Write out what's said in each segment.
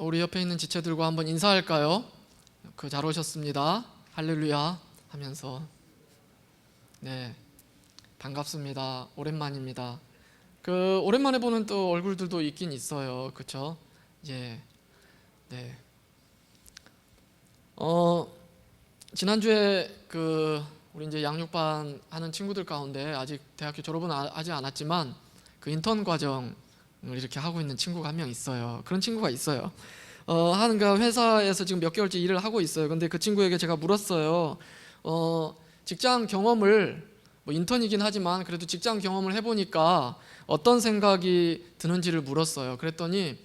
우리 옆에 있는 지체들과 한번 인사할까요? 잘 오셨습니다. 할렐루야 하면서. 네, 반갑습니다. 오랜만입니다. 오랜만에 보는 또 얼굴들도 있긴 있어요. 그렇죠? 예. 네. 지난주에 우리 이제 양육반 하는 친구들 가운데 아직 대학교 졸업은 하지 않았지만 인턴 과정을 이렇게 하고 있는 친구가 한 명 있어요. 그런 친구가 있어요. 회사에서 지금 몇 개월째 일을 하고 있어요. 근데 그 친구에게 제가 물었어요. 직장 경험을 인턴이긴 하지만 그래도 직장 경험을 해보니까 어떤 생각이 드는지를 물었어요. 그랬더니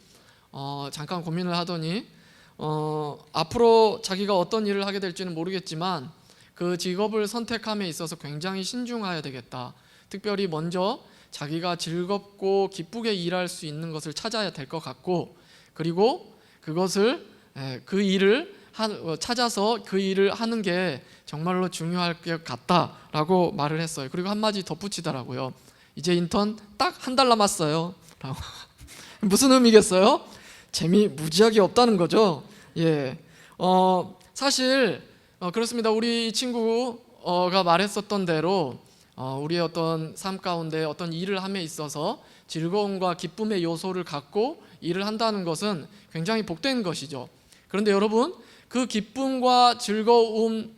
잠깐 고민을 하더니 앞으로 자기가 어떤 일을 하게 될지는 모르겠지만 그 직업을 선택함에 있어서 굉장히 신중해야 되겠다. 특별히 먼저 자기가 즐겁고 기쁘게 일할 수 있는 것을 찾아야 될 것 같고, 그리고 그것을 찾아서 그 일을 하는 게 정말로 중요할 것 같다라고 말을 했어요. 그리고 한마디 덧붙이더라고요. 이제 인턴 딱 한 달 남았어요 라고. 무슨 의미겠어요? 재미 무지하게 없다는 거죠. 예. 사실 그렇습니다. 우리 친구가 말했었던 대로 우리의 어떤 삶 가운데 어떤 일을 함에 있어서 즐거움과 기쁨의 요소를 갖고 일을 한다는 것은 굉장히 복된 것이죠. 그런데 여러분, 그 기쁨과 즐거움,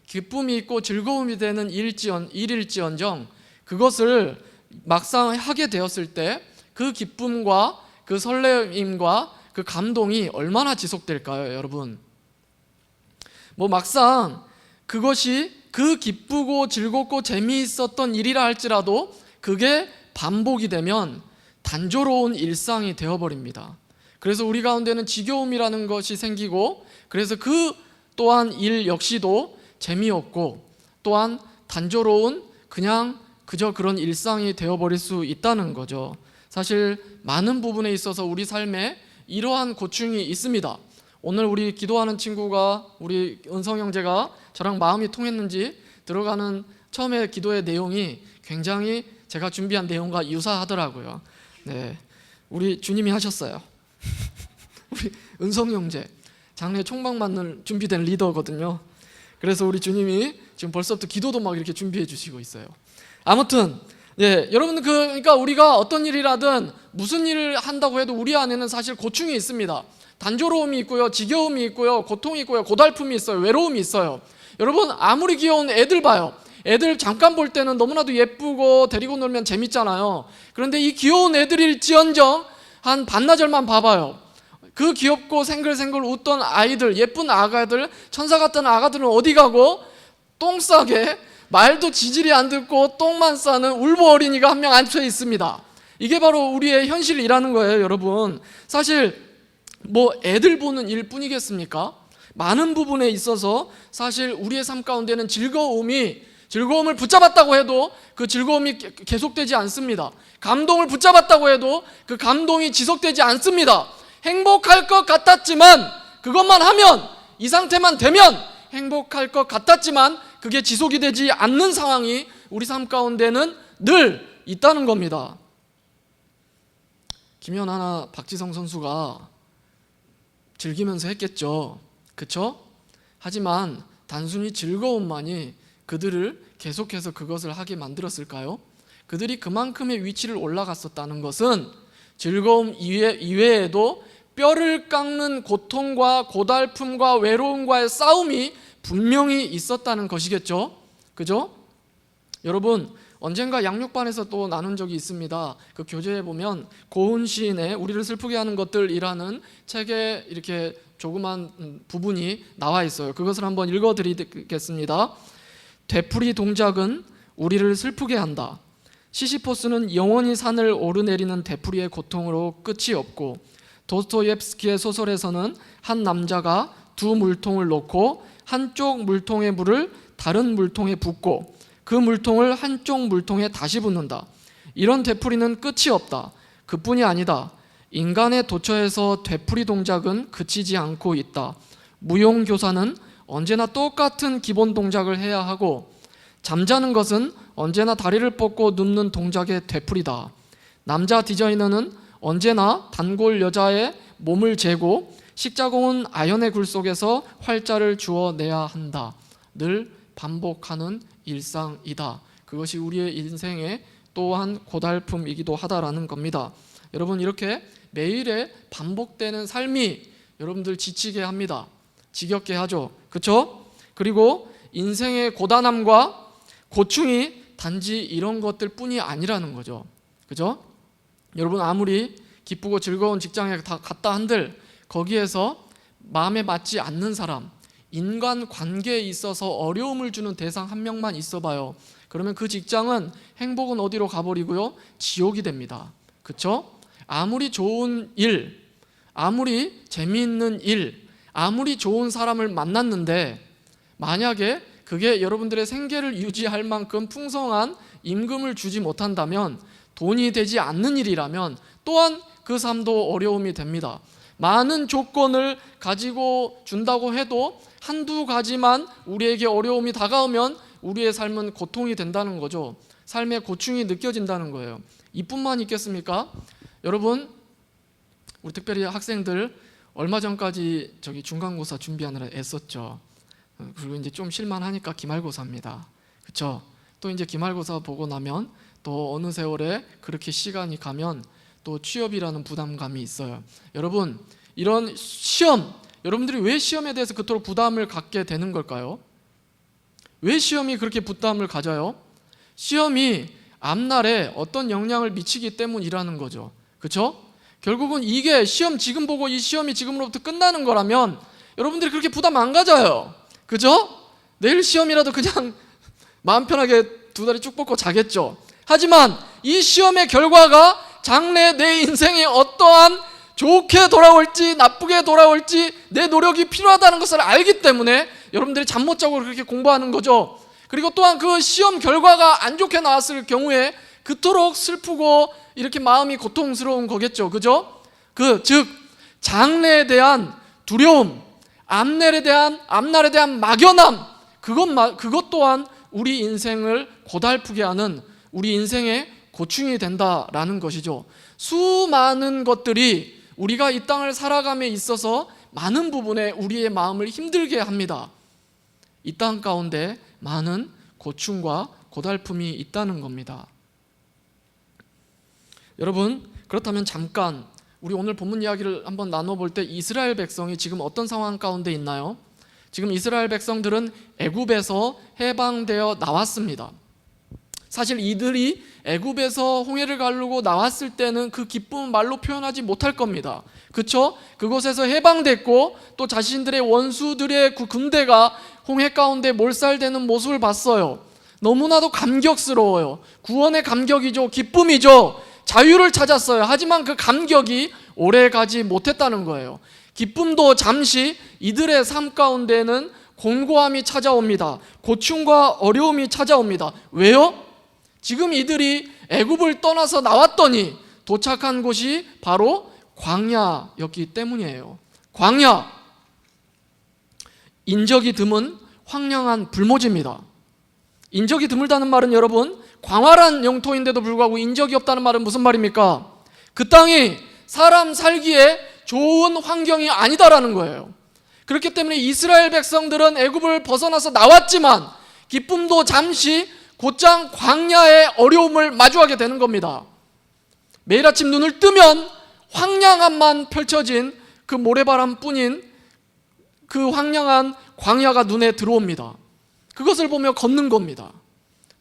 기쁨이 있고 즐거움이 되는 일일지언정 그것을 막상 하게 되었을 때 그 기쁨과 그 설레임과 그 감동이 얼마나 지속될까요, 여러분? 막상 그것이 그 기쁘고 즐겁고 재미있었던 일이라 할지라도 그게 반복이 되면 단조로운 일상이 되어버립니다. 그래서 우리 가운데는 지겨움이라는 것이 생기고, 그래서 그 또한 일 역시도 재미없고 또한 단조로운 그저 그런 일상이 되어버릴 수 있다는 거죠. 사실 많은 부분에 있어서 우리 삶에 이러한 고충이 있습니다. 오늘 우리 기도하는 친구가, 우리 은성 형제가 저랑 마음이 통했는지 들어가는 처음에 기도의 내용이 굉장히 제가 준비한 내용과 유사하더라고요. 네, 우리 주님이 하셨어요. 우리 은성 형제 장래 총방 맞는 준비된 리더거든요. 그래서 우리 주님이 지금 벌써부터 기도도 막 이렇게 준비해 주시고 있어요. 아무튼 여러분, 그러니까 우리가 어떤 일이라든 무슨 일을 한다고 해도 우리 안에는 사실 고충이 있습니다. 단조로움이 있고요, 지겨움이 있고요, 고통이 있고요, 고달픔이 있어요, 외로움이 있어요. 여러분, 아무리 귀여운 애들 봐요. 애들 잠깐 볼 때는 너무나도 예쁘고 데리고 놀면 재밌잖아요. 그런데 이 귀여운 애들일지언정 한 반나절만 봐봐요. 그 귀엽고 생글생글 웃던 아이들, 예쁜 아가들, 천사 같던 아가들은 어디 가고 똥 싸게 말도 지질이 안 듣고 똥만 싸는 울보 어린이가 한 명 앉혀 있습니다. 이게 바로 우리의 현실이라는 거예요, 여러분. 사실 애들 보는 일 뿐이겠습니까? 많은 부분에 있어서 사실 우리의 삶 가운데는 즐거움을 붙잡았다고 해도 그 즐거움이 계속되지 않습니다. 감동을 붙잡았다고 해도 그 감동이 지속되지 않습니다. 행복할 것 같았지만, 그것만 하면, 이 상태만 되면 행복할 것 같았지만 그게 지속이 되지 않는 상황이 우리 삶 가운데는 늘 있다는 겁니다. 김연아나 박지성 선수가 즐기면서 했겠죠. 그렇죠? 하지만 단순히 즐거움만이 그들을 계속해서 그것을 하게 만들었을까요? 그들이 그만큼의 위치를 올라갔었다는 것은 즐거움 이외에도 뼈를 깎는 고통과 고달픔과 외로움과의 싸움이 분명히 있었다는 것이겠죠. 그죠? 여러분, 언젠가 양육반에서 또 나눈 적이 있습니다. 그 교재에 보면 고은 시인의 우리를 슬프게 하는 것들이라는 책에 이렇게 조그만 부분이 나와 있어요. 그것을 한번 읽어드리겠습니다. 되풀이 동작은 우리를 슬프게 한다. 시시포스는 영원히 산을 오르내리는 되풀이의 고통으로 끝이 없고, 도스토옙스키의 소설에서는 한 남자가 두 물통을 놓고 한쪽 물통의 물을 다른 물통에 붓고 그 물통을 한쪽 물통에 다시 붓는다. 이런 되풀이는 끝이 없다. 그뿐이 아니다. 인간의 도처에서 되풀이 동작은 그치지 않고 있다. 무용교사는 언제나 똑같은 기본 동작을 해야 하고, 잠자는 것은 언제나 다리를 뻗고 눕는 동작의 되풀이다. 남자 디자이너는 언제나 단골 여자의 몸을 재고 십자공은 아연의 굴 속에서 활자를 주워내야 한다. 늘 반복하는 일상이다. 그것이 우리의 인생의 또한 고달픔이기도 하다라는 겁니다. 여러분, 이렇게 매일의 반복되는 삶이 여러분들 지치게 합니다. 지겹게 하죠. 그렇죠? 그리고 인생의 고단함과 고충이 단지 이런 것들 뿐이 아니라는 거죠. 그죠? 여러분, 아무리 기쁘고 즐거운 직장에 갔다 한들 거기에서 마음에 맞지 않는 사람, 인간 관계에 있어서 어려움을 주는 대상 한 명만 있어봐요. 그러면 그 직장은, 행복은 어디로 가버리고요? 지옥이 됩니다. 그렇죠? 아무리 좋은 일, 아무리 재미있는 일, 아무리 좋은 사람을 만났는데 만약에 그게 여러분들의 생계를 유지할 만큼 풍성한 임금을 주지 못한다면, 돈이 되지 않는 일이라면 또한 그 삶도 어려움이 됩니다. 많은 조건을 가지고 준다고 해도 한두 가지만 우리에게 어려움이 다가오면 우리의 삶은 고통이 된다는 거죠. 삶의 고충이 느껴진다는 거예요. 이뿐만 있겠습니까? 여러분, 우리 특별히 학생들 얼마 전까지 중간고사 준비하느라 애썼죠. 그리고 이제 좀 실만하니까 기말고사입니다. 그렇죠? 또 이제 기말고사 보고 나면 또 어느 세월에 그렇게 시간이 가면 또 취업이라는 부담감이 있어요. 여러분, 이런 시험, 여러분들이 왜 시험에 대해서 그토록 부담을 갖게 되는 걸까요? 왜 시험이 그렇게 부담을 가져요? 시험이 앞날에 어떤 영향을 미치기 때문이라는 거죠. 그렇죠? 결국은 이게 시험 지금 보고 이 시험이 지금으로부터 끝나는 거라면 여러분들이 그렇게 부담 안 가져요. 그죠? 내일 시험이라도 그냥 마음 편하게 두 다리 쭉 뻗고 자겠죠. 하지만 이 시험의 결과가 장래 내 인생에 어떠한 좋게 돌아올지 나쁘게 돌아올지 내 노력이 필요하다는 것을 알기 때문에 여러분들이 잠 못 자고 그렇게 공부하는 거죠. 그리고 또한 그 시험 결과가 안 좋게 나왔을 경우에 그토록 슬프고 이렇게 마음이 고통스러운 거겠죠. 그죠? 즉 장래에 대한 두려움, 앞날에 대한 막연함, 그것 또한 우리 인생을 고달프게 하는 우리 인생의 고충이 된다라는 것이죠. 수많은 것들이 우리가 이 땅을 살아감에 있어서 많은 부분에 우리의 마음을 힘들게 합니다. 이 땅 가운데 많은 고충과 고달픔이 있다는 겁니다. 여러분, 그렇다면 잠깐 우리 오늘 본문 이야기를 한번 나눠볼 때 이스라엘 백성이 지금 어떤 상황 가운데 있나요? 지금 이스라엘 백성들은 애굽에서 해방되어 나왔습니다. 사실 이들이 애굽에서 홍해를 가르고 나왔을 때는 그 기쁨은 말로 표현하지 못할 겁니다. 그렇죠? 그곳에서 해방됐고 또 자신들의 원수들의 그 군대가 홍해 가운데 몰살되는 모습을 봤어요. 너무나도 감격스러워요. 구원의 감격이죠. 기쁨이죠. 자유를 찾았어요. 하지만 그 감격이 오래가지 못했다는 거예요. 기쁨도 잠시, 이들의 삶 가운데는 곤고함이 찾아옵니다. 고충과 어려움이 찾아옵니다. 왜요? 지금 이들이 애굽을 떠나서 나왔더니 도착한 곳이 바로 광야였기 때문이에요. 광야, 인적이 드문 황량한 불모지입니다. 인적이 드물다는 말은 여러분, 광활한 영토인데도 불구하고 인적이 없다는 말은 무슨 말입니까? 그 땅이 사람 살기에 좋은 환경이 아니다라는 거예요. 그렇기 때문에 이스라엘 백성들은 애굽을 벗어나서 나왔지만 기쁨도 잠시, 곧장 광야의 어려움을 마주하게 되는 겁니다. 매일 아침 눈을 뜨면 황량함만 펼쳐진 그 모래바람뿐인 그 황량한 광야가 눈에 들어옵니다. 그것을 보며 걷는 겁니다.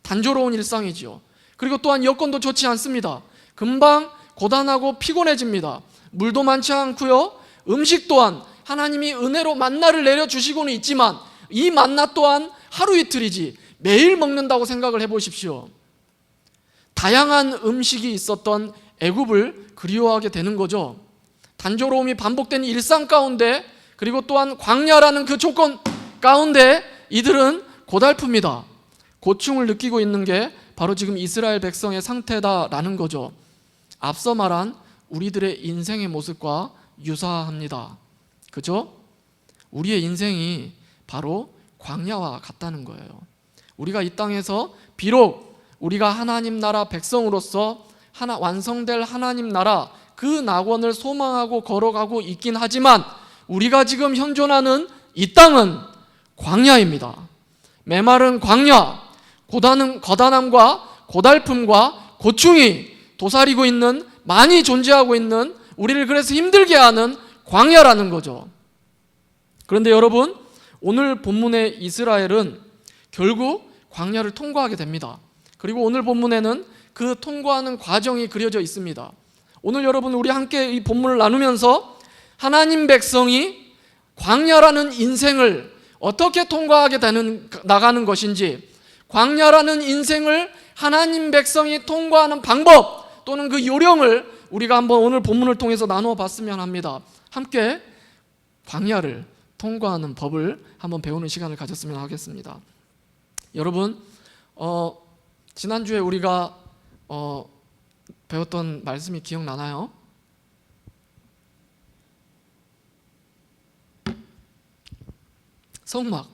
단조로운 일상이지요. 그리고 또한 여건도 좋지 않습니다. 금방 고단하고 피곤해집니다. 물도 많지 않고요. 음식 또한 하나님이 은혜로 만나를 내려주시고는 있지만 이 만나 또한 하루 이틀이지 매일 먹는다고 생각을 해보십시오. 다양한 음식이 있었던 애굽을 그리워하게 되는 거죠. 단조로움이 반복된 일상 가운데, 그리고 또한 광야라는 그 조건 가운데 이들은 고달픕니다. 고충을 느끼고 있는 게 바로 지금 이스라엘 백성의 상태다라는 거죠. 앞서 말한 우리들의 인생의 모습과 유사합니다. 그죠? 우리의 인생이 바로 광야와 같다는 거예요. 우리가 이 땅에서 비록 우리가 하나님 나라 백성으로서 완성될 하나님 나라, 그 낙원을 소망하고 걸어가고 있긴 하지만 우리가 지금 현존하는 이 땅은 광야입니다. 메마른 광야, 거단함과 고달픔과 고충이 도사리고 있는, 많이 존재하고 있는, 우리를 그래서 힘들게 하는 광야라는 거죠. 그런데 여러분, 오늘 본문의 이스라엘은 결국 광야를 통과하게 됩니다. 그리고 오늘 본문에는 그 통과하는 과정이 그려져 있습니다. 오늘 여러분, 우리 함께 이 본문을 나누면서 하나님 백성이 광야라는 인생을 어떻게 통과하게 나가는 것인지, 광야라는 인생을 하나님 백성이 통과하는 방법 또는 그 요령을 우리가 한번 오늘 본문을 통해서 나누어 봤으면 합니다. 함께 광야를 통과하는 법을 한번 배우는 시간을 가졌으면 하겠습니다. 여러분, 지난주에 우리가 배웠던 말씀이 기억나나요? 성막.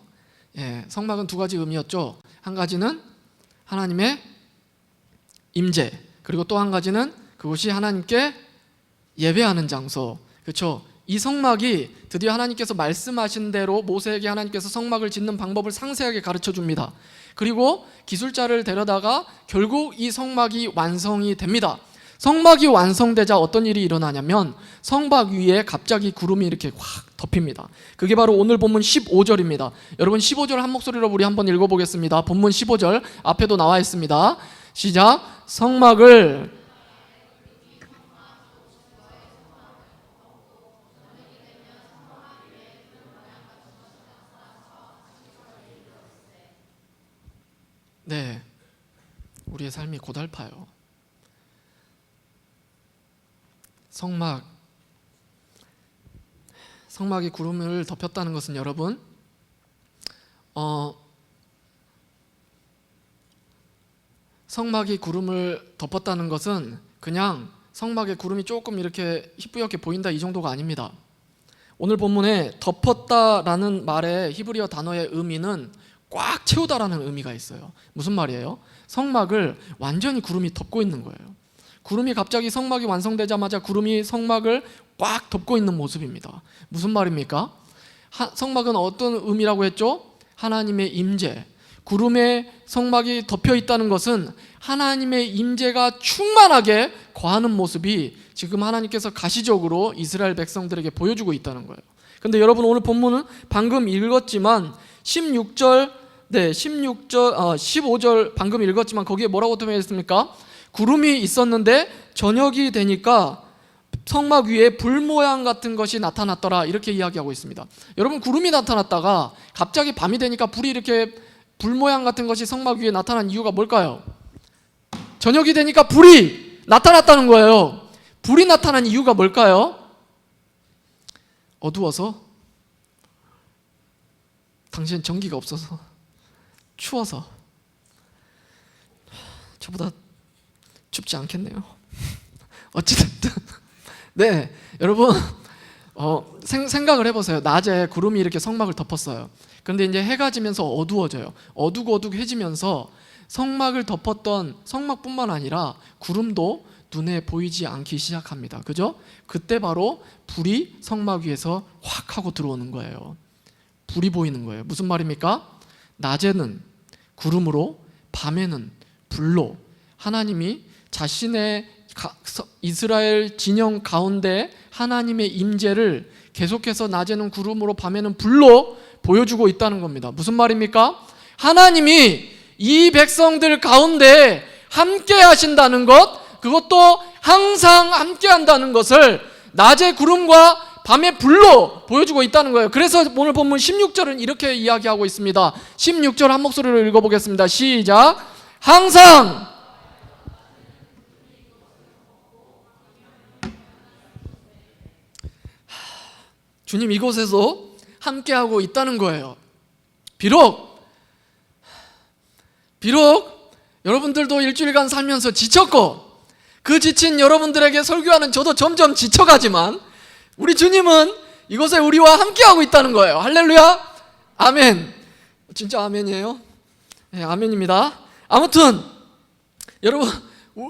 성막은 두 가지 의미였죠. 한 가지는 하나님의 임재, 그리고 또 한 가지는 그것이 하나님께 예배하는 장소. 그렇죠? 이 성막이 드디어 하나님께서 말씀하신 대로 모세에게 하나님께서 성막을 짓는 방법을 상세하게 가르쳐 줍니다. 그리고 기술자를 데려다가 결국 이 성막이 완성이 됩니다. 성막이 완성되자 어떤 일이 일어나냐면 성막 위에 갑자기 구름이 이렇게 확 덮입니다. 그게 바로 오늘 본문 15절입니다. 여러분, 15절 한 목소리로 우리 한번 읽어보겠습니다. 본문 15절 앞에도 나와 있습니다. 시작. 성막을 네, 우리의 삶이 고달파요. 성막이 구름을 덮였다는 것은 여러분, 성막이 구름을 덮었다는 것은 그냥 성막에 구름이 조금 이렇게 희뿌옇게 보인다 이 정도가 아닙니다. 오늘 본문에 덮었다라는 말의 히브리어 단어의 의미는 꽉 채우다라는 의미가 있어요. 무슨 말이에요? 성막을 완전히 구름이 덮고 있는 거예요. 구름이 갑자기 성막이 완성되자마자 구름이 성막을 꽉 덮고 있는 모습입니다. 무슨 말입니까? 성막은 어떤 의미라고 했죠? 하나님의 임재. 구름에 성막이 덮여 있다는 것은 하나님의 임재가 충만하게 거하는 모습이 지금 하나님께서 가시적으로 이스라엘 백성들에게 보여주고 있다는 거예요. 근데 여러분, 오늘 본문은 방금 읽었지만 15절 방금 읽었지만 거기에 뭐라고 표현했습니까? 구름이 있었는데 저녁이 되니까 성막 위에 불 모양 같은 것이 나타났더라, 이렇게 이야기하고 있습니다. 여러분, 구름이 나타났다가 갑자기 밤이 되니까 불이 이렇게 불 모양 같은 것이 성막 위에 나타난 이유가 뭘까요? 저녁이 되니까 불이 나타났다는 거예요. 불이 나타난 이유가 뭘까요? 어두워서? 당신 전기가 없어서? 추워서? 저보다 춥지 않겠네요. 어찌됐든 네, 여러분, 생각을 해보세요. 낮에 구름이 이렇게 성막을 덮었어요. 그런데 이제 해가 지면서 어두워져요. 어둑어둑해지면서 성막을 덮었던 성막뿐만 아니라 구름도 눈에 보이지 않기 시작합니다. 그죠? 그때 바로 불이 성막 위에서 확 하고 들어오는 거예요. 불이 보이는 거예요. 무슨 말입니까? 낮에는 구름으로, 밤에는 불로 하나님이 자신의 이스라엘 진영 가운데 하나님의 임재를 계속해서 낮에는 구름으로 밤에는 불로 보여주고 있다는 겁니다. 무슨 말입니까? 하나님이 이 백성들 가운데 함께 하신다는 것, 그것도 항상 함께 한다는 것을 낮에 구름과 밤에 불로 보여주고 있다는 거예요. 그래서 오늘 본문 16절은 이렇게 이야기하고 있습니다. 16절 한 목소리로 읽어보겠습니다. 시작. 항상 주님 이곳에서 함께하고 있다는 거예요. 비록 여러분들도 일주일간 살면서 지쳤고 그 지친 여러분들에게 설교하는 저도 점점 지쳐가지만 우리 주님은 이곳에 우리와 함께하고 있다는 거예요. 할렐루야. 아멘. 진짜 아멘이에요? 네, 아멘입니다. 아무튼 여러분,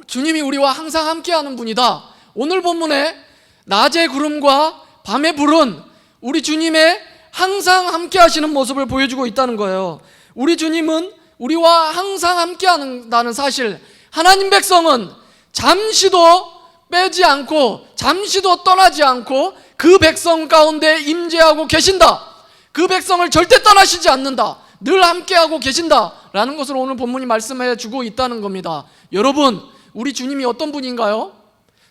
주님이 우리와 항상 함께하는 분이다. 오늘 본문에 낮의 구름과 밤의 불은 우리 주님의 항상 함께 하시는 모습을 보여주고 있다는 거예요. 우리 주님은 우리와 항상 함께 한다는 사실, 하나님 백성은 잠시도 빼지 않고 잠시도 떠나지 않고 그 백성 가운데 임재하고 계신다. 그 백성을 절대 떠나시지 않는다. 늘 함께하고 계신다라는 것을 오늘 본문이 말씀해 주고 있다는 겁니다. 여러분, 우리 주님이 어떤 분인가요?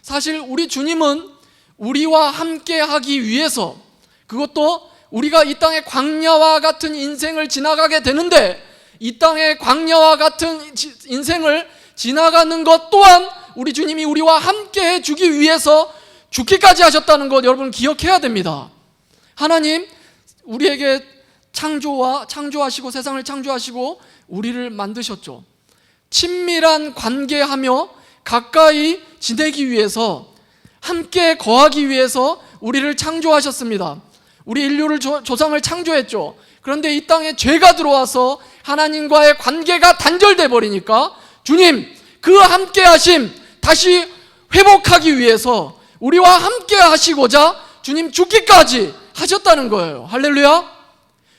사실 우리 주님은 우리와 함께하기 위해서, 그것도 우리가 이 땅의 광야와 같은 인생을 지나가게 되는데, 이 땅의 광야와 같은 인생을 지나가는 것 또한 우리 주님이 우리와 함께 해주기 위해서 죽기까지 하셨다는 것 여러분 기억해야 됩니다. 하나님 우리에게 창조하시고 세상을 창조하시고 우리를 만드셨죠. 친밀한 관계하며 가까이 지내기 위해서, 함께 거하기 위해서 우리를 창조하셨습니다. 우리 인류를 조상을 창조했죠. 그런데 이 땅에 죄가 들어와서 하나님과의 관계가 단절돼 버리니까 주님 그 함께 하심 다시 회복하기 위해서 우리와 함께 하시고자 주님 죽기까지 하셨다는 거예요. 할렐루야.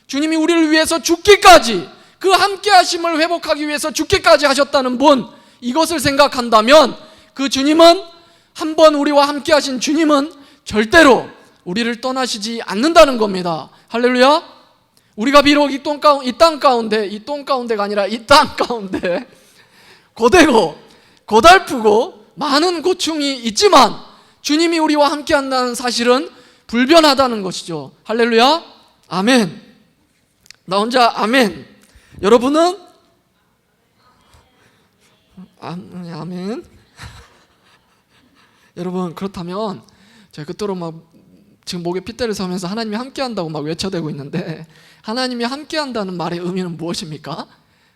주님이 우리를 위해서 죽기까지, 그 함께 하심을 회복하기 위해서 죽기까지 하셨다는 분, 이것을 생각한다면 그 주님은, 한번 우리와 함께 하신 주님은 절대로 우리를 떠나시지 않는다는 겁니다. 할렐루야. 우리가 비록 이 땅 가운데가 아니라 이 땅 가운데 고되고 고달프고 많은 고충이 있지만 주님이 우리와 함께 한다는 사실은 불변하다는 것이죠. 할렐루야. 아멘. 나 혼자 아멘. 여러분은? 아멘. 여러분, 그렇다면 제가 그토록 막 지금 목에 핏대를 세우면서 하나님이 함께 한다고 막 외쳐대고 있는데, 하나님이 함께 한다는 말의 의미는 무엇입니까?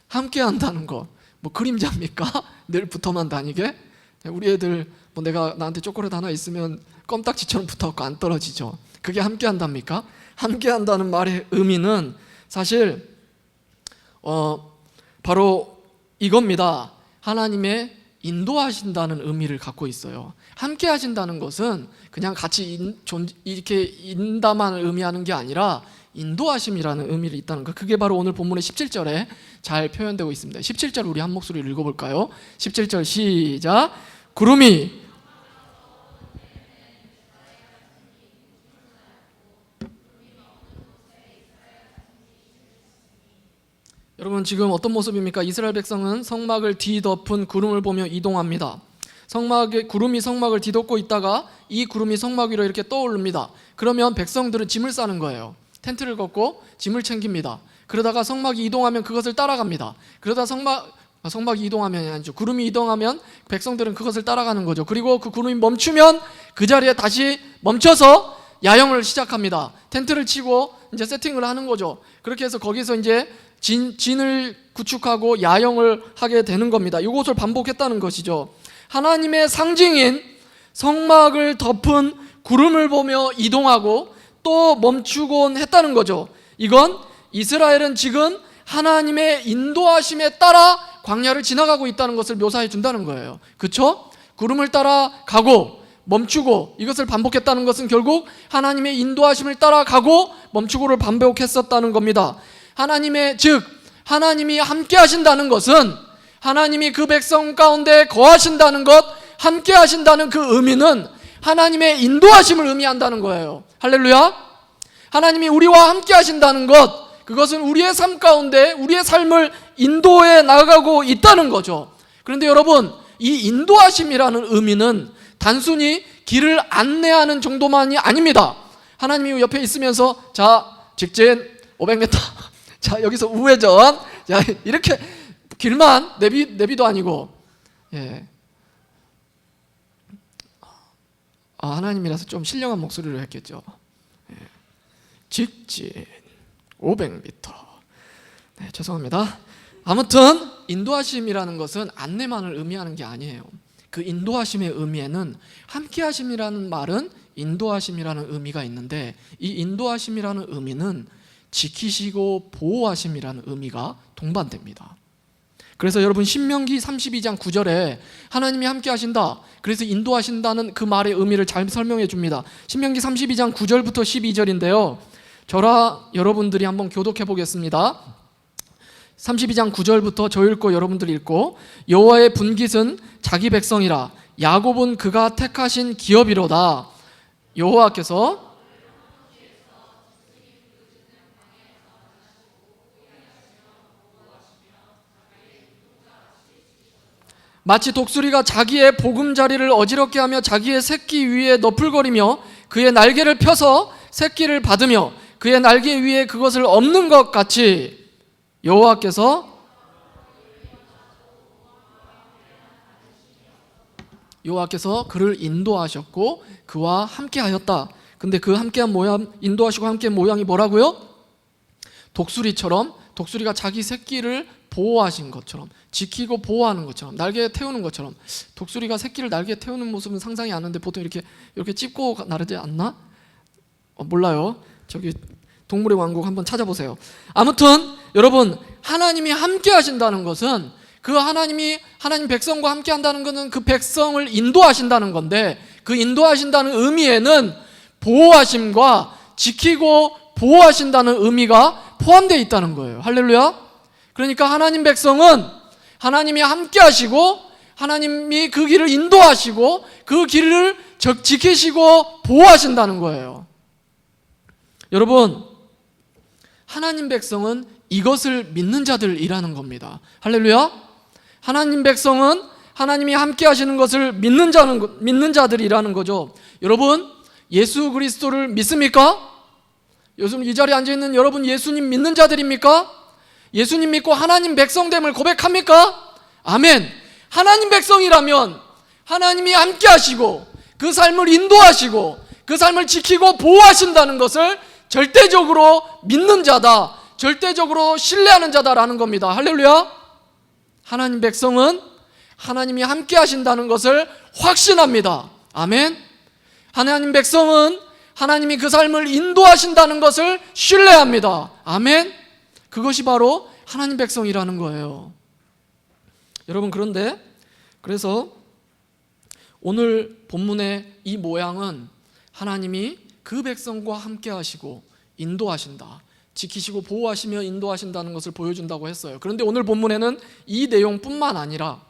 함께 한다는 거 뭐 그림자입니까? 늘 붙어만 다니게? 우리 애들 뭐 내가 나한테 초콜릿 하나 있으면 껌딱지처럼 붙어갖고 안 떨어지죠. 그게 함께 한답니까? 함께 한다는 말의 의미는 사실 바로 이겁니다. 하나님의 인도하신다는 의미를 갖고 있어요. 함께 하신다는 것은 그냥 같이 이렇게 인다만 의미하는 게 아니라 인도하심이라는 의미를 있다는 거. 그게 바로 오늘 본문의 17절에 잘 표현되고 있습니다. 17절 우리 한 목소리로 읽어볼까요? 17절 시작. 구름이 여러분 지금 어떤 모습입니까? 이스라엘 백성은 성막을 뒤덮은 구름을 보며 이동합니다. 구름이 성막을 뒤덮고 있다가 이 구름이 성막 위로 이렇게 떠오릅니다. 그러면 백성들은 짐을 싸는 거예요. 텐트를 걷고 짐을 챙깁니다. 그러다가 성막이 이동하면 그것을 따라갑니다. 그러다 성막이 이동하면 아니죠. 구름이 이동하면 백성들은 그것을 따라가는 거죠. 그리고 그 구름이 멈추면 그 자리에 다시 멈춰서 야영을 시작합니다. 텐트를 치고 이제 세팅을 하는 거죠. 그렇게 해서 거기서 이제 진을 구축하고 야영을 하게 되는 겁니다. 이것을 반복했다는 것이죠. 하나님의 상징인 성막을 덮은 구름을 보며 이동하고 또 멈추곤 했다는 거죠. 이건 이스라엘은 지금 하나님의 인도하심에 따라 광야를 지나가고 있다는 것을 묘사해 준다는 거예요. 그렇죠? 구름을 따라 가고 멈추고, 이것을 반복했다는 것은 결국 하나님의 인도하심을 따라가고 멈추고를 반복했었다는 겁니다. 하나님이 함께 하신다는 것은, 하나님이 그 백성 가운데 거하신다는 것, 함께 하신다는 그 의미는 하나님의 인도하심을 의미한다는 거예요. 할렐루야. 하나님이 우리와 함께 하신다는 것, 그것은 우리의 삶 가운데 우리의 삶을 인도해 나가고 있다는 거죠. 그런데 여러분, 이 인도하심이라는 의미는 단순히 길을 안내하는 정도만이 아닙니다. 하나님이 옆에 있으면서 자, 직진 500m, 자, 여기서 우회전, 자, 이렇게 길만 내비도 아니고, 예. 하나님이라서 좀 신령한 목소리로 했겠죠. 예. 직진 500m. 네, 죄송합니다. 아무튼 인도하심이라는 것은 안내만을 의미하는 게 아니에요. 그 인도하심의 의미에는 함께하심이라는 말은 인도하심이라는 의미가 있는데, 이 인도하심이라는 의미는 지키시고 보호하심이라는 의미가 동반됩니다. 그래서 여러분 신명기 32장 9절에 하나님이 함께 하신다, 그래서 인도하신다는 그 말의 의미를 잘 설명해 줍니다. 신명기 32장 9절부터 12절인데요 저라 여러분들이 한번 교독해 보겠습니다. 32장 9절부터 저 읽고 여러분들 읽고. 여호와의 분깃은 자기 백성이라 야곱은 그가 택하신 기업이로다. 여호와께서 마치 독수리가 자기의 보금자리를 어지럽게 하며 자기의 새끼 위에 너풀거리며 그의 날개를 펴서 새끼를 받으며 그의 날개 위에 그것을 엎는 것 같이 여호와께서 그를 인도하셨고 그와 함께하였다. 근데 그 함께한 모양, 인도하시고 함께한 모양이 뭐라고요? 독수리처럼, 독수리가 자기 새끼를 보호하신 것처럼, 지키고 보호하는 것처럼, 날개에 태우는 것처럼. 독수리가 새끼를 날개에 태우는 모습은 상상이 안 하는데 보통 이렇게 찝고 나르지 않나? 몰라요. 저기 동물의 왕국 한번 찾아보세요. 아무튼 여러분, 하나님이 함께 하신다는 것은 그 하나님 백성과 함께 한다는 것은 그 백성을 인도하신다는 건데, 그 인도하신다는 의미에는 보호하심과 지키고 보호하신다는 의미가 포함되어 있다는 거예요. 할렐루야. 그러니까 하나님 백성은 하나님이 함께 하시고 하나님이 그 길을 인도하시고 그 길을 지키시고 보호하신다는 거예요. 여러분, 하나님 백성은 이것을 믿는 자들이라는 겁니다. 할렐루야. 하나님 백성은 하나님이 함께 하시는 것을 믿는 자들이라는 거죠. 여러분, 예수 그리스도를 믿습니까? 요즘 이 자리에 앉아있는 여러분, 예수님 믿는 자들입니까? 예수님 믿고 하나님 백성됨을 고백합니까? 아멘. 하나님 백성이라면 하나님이 함께 하시고 그 삶을 인도하시고 그 삶을 지키고 보호하신다는 것을 절대적으로 믿는 자다, 절대적으로 신뢰하는 자다라는 겁니다. 할렐루야. 하나님 백성은 하나님이 함께 하신다는 것을 확신합니다. 아멘. 하나님 백성은 하나님이 그 삶을 인도하신다는 것을 신뢰합니다. 아멘. 그것이 바로 하나님 백성이라는 거예요. 여러분, 그래서 오늘 본문의 이 모양은 하나님이 그 백성과 함께 하시고 인도하신다, 지키시고 보호하시며 인도하신다는 것을 보여준다고 했어요. 그런데 오늘 본문에는 이 내용뿐만 아니라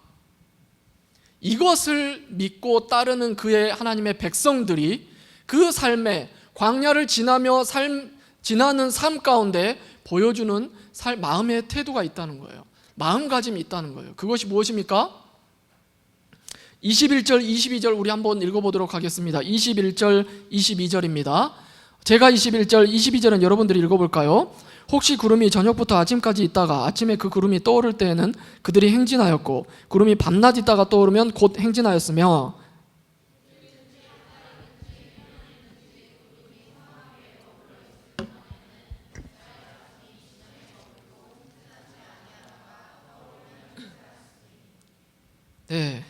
이것을 믿고 따르는 그의 하나님의 백성들이 그 삶에, 광야를 지나는 삶 가운데 보여주는 마음의 태도가 있다는 거예요. 마음가짐이 있다는 거예요. 그것이 무엇입니까? 21절, 22절 우리 한번 읽어보도록 하겠습니다. 21절, 22절입니다. 제가 21절, 22절은 여러분들이 읽어볼까요? 혹시 구름이 저녁부터 아침까지 있다가 아침에 그 구름이 떠오를 때에는 그들이 행진하였고 구름이 밤낮 있다가 떠오르면 곧 행진하였으며. 네.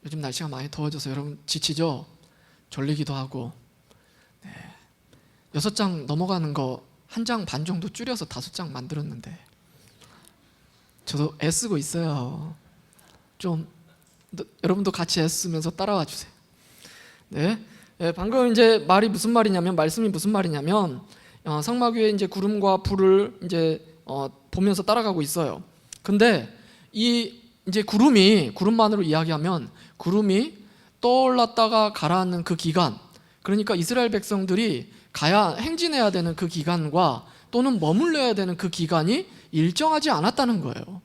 요즘 날씨가 많이 더워져서 여러분 지치죠? 졸리기도 하고. 6장 넘어가는 거 1장 반 정도 줄여서 5장 만들었는데 저도 애쓰고 있어요. 좀 여러분도 같이 애쓰면서 따라와 주세요. 방금 이제 말씀이 무슨 말이냐면 성막 위에 이제 구름과 불을 이제 보면서 따라가고 있어요. 근데 이제 구름만으로 이야기하면 구름이 떠올랐다가 가라앉는 그 기간, 그러니까 이스라엘 백성들이 행진해야 되는 그 기간과 또는 머물러야 되는 그 기간이 일정하지 않았다는 거예요.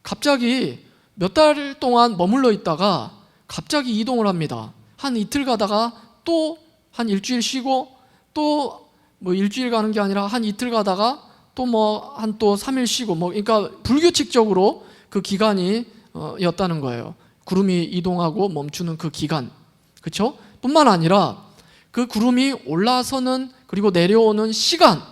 갑자기 몇 달 동안 머물러 있다가 갑자기 이동을 합니다. 한 이틀 가다가 또 한 일주일 쉬고 또 뭐 일주일 가는 게 아니라 한 이틀 가다가 또 뭐 한 또 3일 쉬고 그러니까 불규칙적으로 그 기간이 였다는 거예요. 구름이 이동하고 멈추는 그 기간. 그렇죠? 뿐만 아니라 그 구름이 올라서는 그리고 내려오는 시간,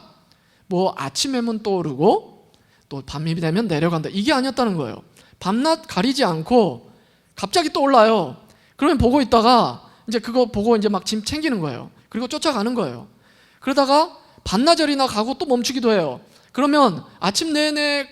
아침에면 떠오르고 또 밤이 되면 내려간다, 이게 아니었다는 거예요. 밤낮 가리지 않고 갑자기 떠올라요. 그러면 보고 있다가 이제 그거 보고 이제 막 짐 챙기는 거예요. 그리고 쫓아가는 거예요. 그러다가 반나절이나 가고 또 멈추기도 해요. 그러면 아침 내내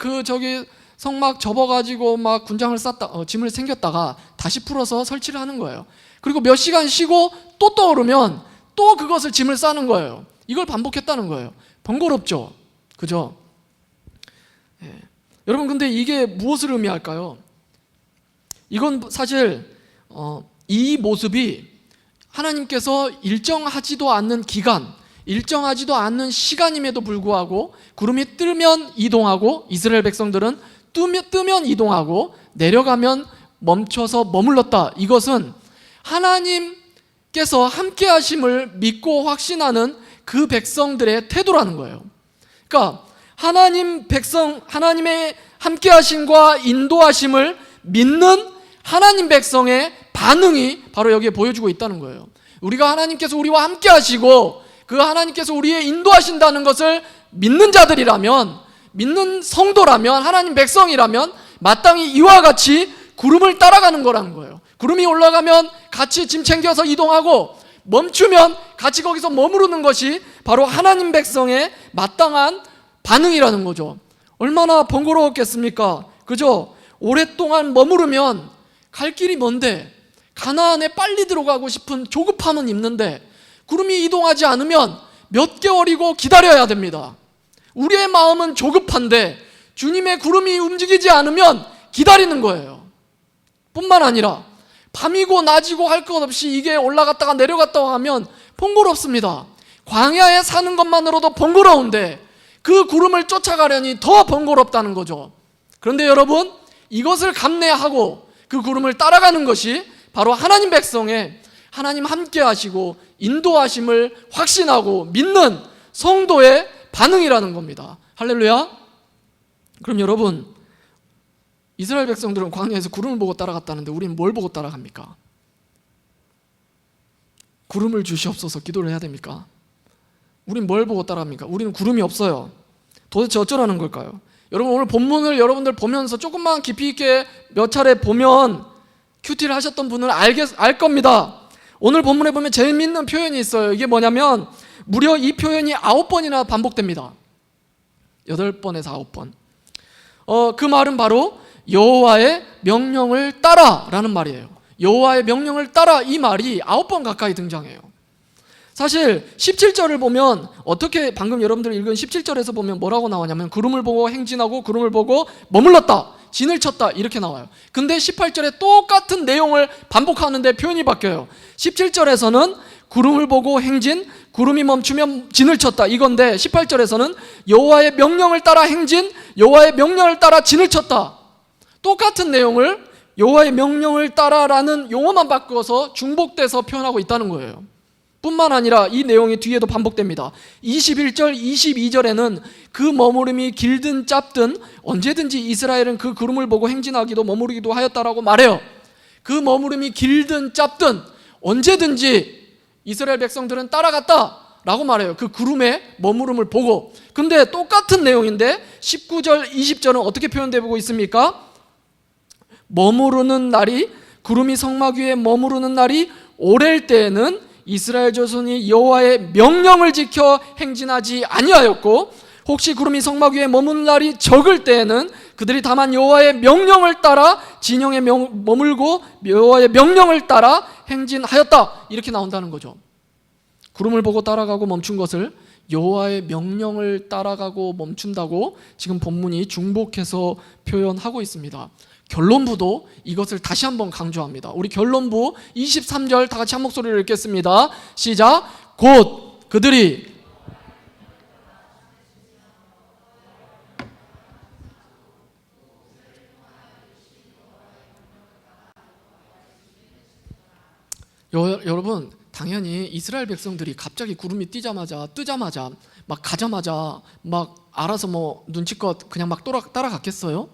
성막 접어가지고 막 군장을 짐을 챙겼다가 다시 풀어서 설치를 하는 거예요. 그리고 몇 시간 쉬고 또 떠오르면 또 그것을 짐을 싸는 거예요. 이걸 반복했다는 거예요. 번거롭죠? 그죠? 예. 여러분, 근데 이게 무엇을 의미할까요? 이건 사실 이 모습이 하나님께서 일정하지도 않는 기간, 일정하지도 않는 시간임에도 불구하고 구름이 뜨면 이동하고, 이스라엘 백성들은 뜨면 이동하고 내려가면 멈춰서 머물렀다. 이것은 하나님께서 함께 하심을 믿고 확신하는 그 백성들의 태도라는 거예요. 그러니까 하나님의 함께 하심과 인도하심을 믿는 하나님 백성의 반응이 바로 여기에 보여주고 있다는 거예요. 우리가 하나님께서 우리와 함께 하시고 그 하나님께서 우리의 인도하신다는 것을 믿는 자들이라면, 믿는 성도라면, 하나님 백성이라면 마땅히 이와 같이 구름을 따라가는 거라는 거예요. 구름이 올라가면 같이 짐 챙겨서 이동하고, 멈추면 같이 거기서 머무르는 것이 바로 하나님 백성의 마땅한 반응이라는 거죠. 얼마나 번거로웠겠습니까? 그죠? 오랫동안 머무르면 갈 길이 먼데, 가나안에 빨리 들어가고 싶은 조급함은 있는데 구름이 이동하지 않으면 몇 개월이고 기다려야 됩니다. 우리의 마음은 조급한데 주님의 구름이 움직이지 않으면 기다리는 거예요. 뿐만 아니라 밤이고 낮이고 할 것 없이 이게 올라갔다가 내려갔다가 하면 번거롭습니다. 광야에 사는 것만으로도 번거로운데 그 구름을 쫓아가려니 더 번거롭다는 거죠. 그런데 여러분, 이것을 감내하고 그 구름을 따라가는 것이 바로 하나님 백성의 하나님 함께 하시고 인도하심을 확신하고 믿는 성도의 반응이라는 겁니다. 할렐루야. 그럼 여러분, 이스라엘 백성들은 광야에서 구름을 보고 따라갔다는데 우리는 뭘 보고 따라갑니까? 구름을 주시옵소서 기도를 해야 됩니까? 우린 뭘 보고 따라갑니까? 우리는 구름이 없어요. 도대체 어쩌라는 걸까요? 여러분, 오늘 본문을 여러분들 보면서 조금만 깊이 있게 몇 차례 보면 큐티를 하셨던 분은 알 겁니다. 오늘 본문에 보면 재미있는 표현이 있어요. 이게 뭐냐면 무려 이 표현이 9번이나 반복됩니다. 8번에서 9번. 그 말은 바로 여호와의 명령을 따라라는 말이에요. 여호와의 명령을 따라, 이 말이 9번 가까이 등장해요. 사실 17절을 보면 어떻게, 방금 여러분들 읽은 17절에서 보면 뭐라고 나오냐면 구름을 보고 행진하고 구름을 보고 머물렀다, 진을 쳤다, 이렇게 나와요. 근데 18절에 똑같은 내용을 반복하는데 표현이 바뀌어요. 17절에서는 구름을 보고 행진, 구름이 멈추면 진을 쳤다, 이건데 18절에서는 여호와의 명령을 따라 행진, 여호와의 명령을 따라 진을 쳤다. 똑같은 내용을 여호와의 명령을 따라라는 용어만 바꿔서 중복돼서 표현하고 있다는 거예요. 뿐만 아니라 이 내용이 뒤에도 반복됩니다. 21절, 22절에는 그 머무름이 길든 짧든 언제든지 이스라엘은 그 구름을 보고 행진하기도 머무르기도 하였다라고 말해요. 그 머무름이 길든 짧든 언제든지 이스라엘 백성들은 따라갔다라고 말해요. 그 구름의 머무름을 보고. 근데 똑같은 내용인데 19절, 20절은 어떻게 표현되고 있습니까? 머무르는 날이, 구름이 성막 위에 머무르는 날이 오랠 때에는 이스라엘 자손이 여호와의 명령을 지켜 행진하지 아니하였고, 혹시 구름이 성막 위에 머무는 날이 적을 때에는 그들이 다만 여호와의 명령을 따라 진영에 머물고 여호와의 명령을 따라 행진하였다, 이렇게 나온다는 거죠. 구름을 보고 따라가고 멈춘 것을 여호와의 명령을 따라가고 멈춘다고 지금 본문이 중복해서 표현하고 있습니다. 결론부도 이것을 다시 한번 강조합니다. 우리 결론부 23절 다 같이 한 목소리로 읽겠습니다. 시작. 곧 그들이 여러분, 당연히 이스라엘 백성들이 갑자기 구름이 뜨자마자 막 가자마자 막 알아서 뭐 눈치껏 그냥 막 따라갔겠어요?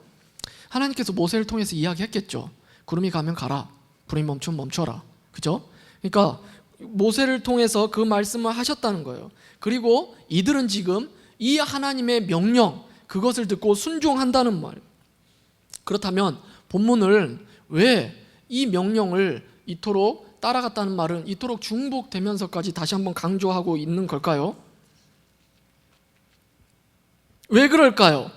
하나님께서 모세를 통해서 이야기했겠죠. 구름이 가면 가라, 구름이 멈추면 멈춰라. 그죠? 그러니까 모세를 통해서 그 말씀을 하셨다는 거예요. 그리고 이들은 지금 이 하나님의 명령, 그것을 듣고 순종한다는 말. 그렇다면 본문을 왜 이 명령을 이토록 따라갔다는 말은 이토록 중복되면서까지 다시 한번 강조하고 있는 걸까요? 왜 그럴까요?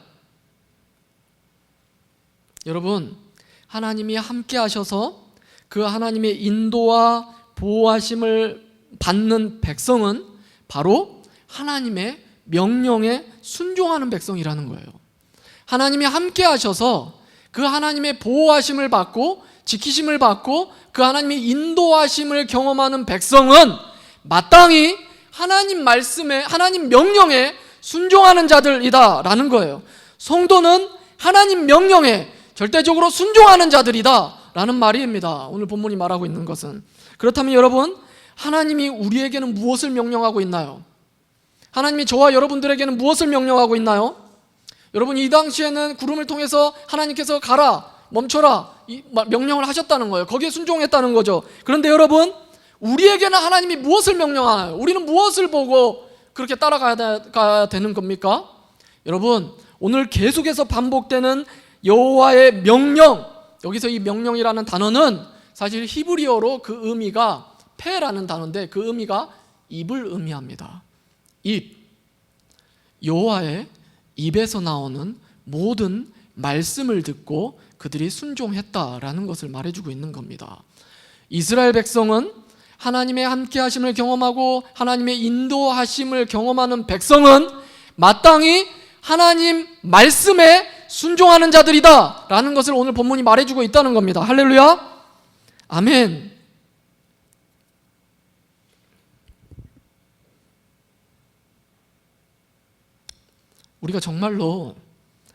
여러분, 하나님이 함께 하셔서 그 하나님의 인도와 보호하심을 받는 백성은 바로 하나님의 명령에 순종하는 백성이라는 거예요. 하나님이 함께 하셔서 그 하나님의 보호하심을 받고 지키심을 받고 그 하나님의 인도하심을 경험하는 백성은 마땅히 하나님 말씀에, 하나님 명령에 순종하는 자들이다라는 거예요. 성도는 하나님 명령에 절대적으로 순종하는 자들이다라는 말입니다. 오늘 본문이 말하고 있는 것은. 그렇다면 여러분, 하나님이 우리에게는 무엇을 명령하고 있나요? 하나님이 저와 여러분들에게는 무엇을 명령하고 있나요? 여러분, 이 당시에는 구름을 통해서 하나님께서 가라, 멈춰라 이 명령을 하셨다는 거예요. 거기에 순종했다는 거죠. 그런데 여러분, 우리에게는 하나님이 무엇을 명령하나요? 우리는 무엇을 보고 그렇게 따라가야 되는 겁니까? 여러분, 오늘 계속해서 반복되는 여호와의 명령, 여기서 이 명령이라는 단어는 사실 히브리어로 그 의미가 페라는 단어인데 그 의미가 입을 의미합니다. 입, 여호와의 입에서 나오는 모든 말씀을 듣고 그들이 순종했다라는 것을 말해주고 있는 겁니다. 이스라엘 백성은 하나님의 함께하심을 경험하고 하나님의 인도하심을 경험하는 백성은 마땅히 하나님 말씀에 순종하는 자들이다 라는 것을 오늘 본문이 말해주고 있다는 겁니다. 할렐루야, 아멘. 우리가 정말로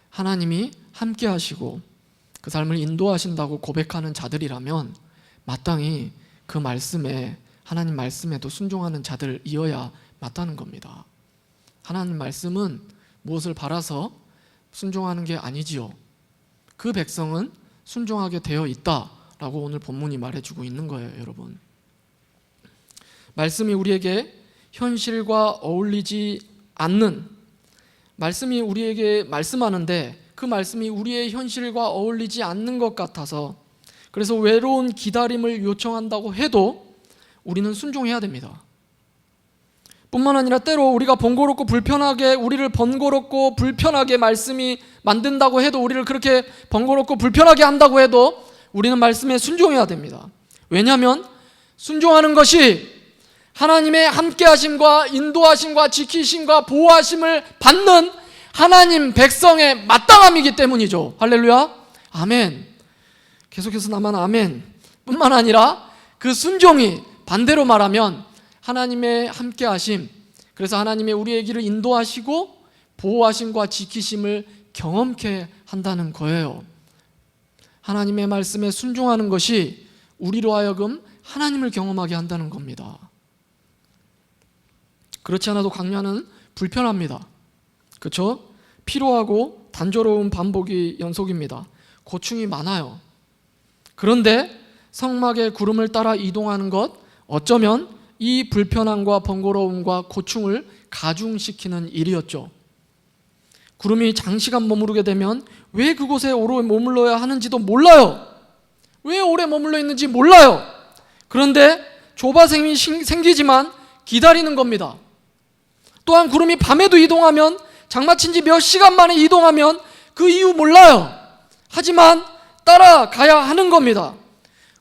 하나님이 함께 하시고 그 삶을 인도하신다고 고백하는 자들이라면 마땅히 그 말씀에, 하나님 말씀에도 순종하는 자들이어야 마땅한 겁니다. 하나님 말씀은 무엇을 바라서 순종하는 게 아니지요. 그 백성은 순종하게 되어 있다라고 오늘 본문이 말해주고 있는 거예요, 여러분. 말씀이 우리에게 현실과 어울리지 않는, 말씀이 우리에게 말씀하는데 그 말씀이 우리의 현실과 어울리지 않는 것 같아서, 그래서 외로운 기다림을 요청한다고 해도 우리는 순종해야 됩니다. 뿐만 아니라 때로 우리가 번거롭고 불편하게, 우리를 번거롭고 불편하게 말씀이 만든다고 해도, 우리를 그렇게 번거롭고 불편하게 한다고 해도 우리는 말씀에 순종해야 됩니다. 왜냐하면 순종하는 것이 하나님의 함께하심과 인도하심과 지키심과 보호하심을 받는 하나님 백성의 마땅함이기 때문이죠. 할렐루야, 아멘. 계속해서 나만 아멘. 뿐만 아니라 그 순종이 반대로 말하면 하나님의 함께하심, 그래서 하나님의 우리의 길을 인도하시고 보호하심과 지키심을 경험케 한다는 거예요. 하나님의 말씀에 순종하는 것이 우리로 하여금 하나님을 경험하게 한다는 겁니다. 그렇지 않아도 광야는 불편합니다. 그렇죠? 피로하고 단조로운 반복이 연속입니다. 고충이 많아요. 그런데 성막의 구름을 따라 이동하는 것, 어쩌면 이 불편함과 번거로움과 고충을 가중시키는 일이었죠. 구름이 장시간 머무르게 되면 왜 그곳에 오래 머물러야 하는지도 몰라요. 왜 오래 머물러 있는지 몰라요. 그런데 조바심이 생기지만 기다리는 겁니다. 또한 구름이 밤에도 이동하면, 장마친 지 몇 시간 만에 이동하면 그 이유 몰라요. 하지만 따라가야 하는 겁니다.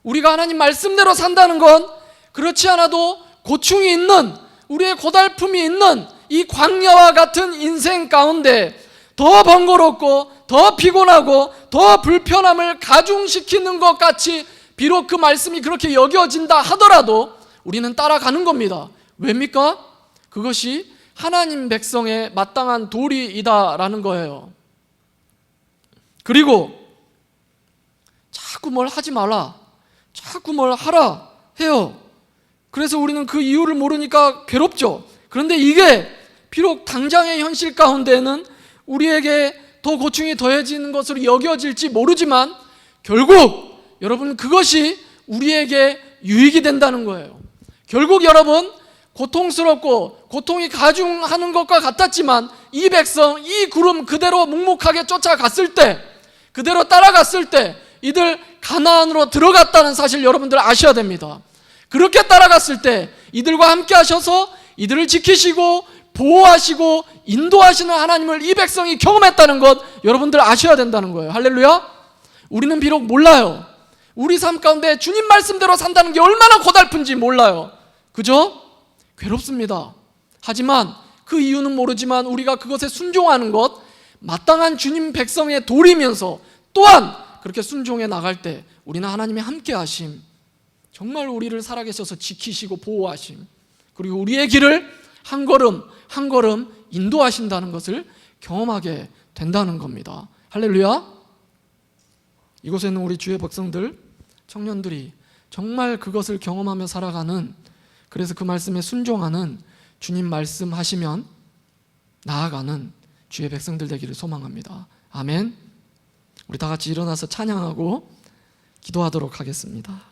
우리가 하나님 말씀대로 산다는 건 그렇지 않아도 고충이 있는, 우리의 고달픔이 있는 이 광야와 같은 인생 가운데 더 번거롭고 더 피곤하고 더 불편함을 가중시키는 것 같이 비록 그 말씀이 그렇게 여겨진다 하더라도 우리는 따라가는 겁니다. 왜입니까? 그것이 하나님 백성의 마땅한 도리이다라는 거예요. 그리고 자꾸 뭘 하지 말라, 자꾸 뭘 하라 해요. 그래서 우리는 그 이유를 모르니까 괴롭죠. 그런데 이게 비록 당장의 현실 가운데는 우리에게 더 고충이 더해지는 것으로 여겨질지 모르지만 결국 여러분 그것이 우리에게 유익이 된다는 거예요. 결국 여러분 고통스럽고 고통이 가중하는 것과 같았지만 이 백성, 이 구름 그대로 묵묵하게 쫓아갔을 때, 그대로 따라갔을 때 이들 가나안으로 들어갔다는 사실 여러분들 아셔야 됩니다. 그렇게 따라갔을 때 이들과 함께 하셔서 이들을 지키시고 보호하시고 인도하시는 하나님을 이 백성이 경험했다는 것 여러분들 아셔야 된다는 거예요. 할렐루야. 우리는 비록 몰라요. 우리 삶 가운데 주님 말씀대로 산다는 게 얼마나 고달픈지 몰라요. 그죠? 괴롭습니다. 하지만 그 이유는 모르지만 우리가 그것에 순종하는 것, 마땅한 주님 백성의 도리면서 또한 그렇게 순종해 나갈 때 우리는 하나님의 함께 하심, 정말 우리를 살아계셔서 지키시고 보호하심, 그리고 우리의 길을 한 걸음 한 걸음 인도하신다는 것을 경험하게 된다는 겁니다. 할렐루야. 이곳에 있는 우리 주의 백성들, 청년들이 정말 그것을 경험하며 살아가는, 그래서 그 말씀에 순종하는, 주님 말씀하시면 나아가는 주의 백성들 되기를 소망합니다. 아멘. 우리 다 같이 일어나서 찬양하고 기도하도록 하겠습니다.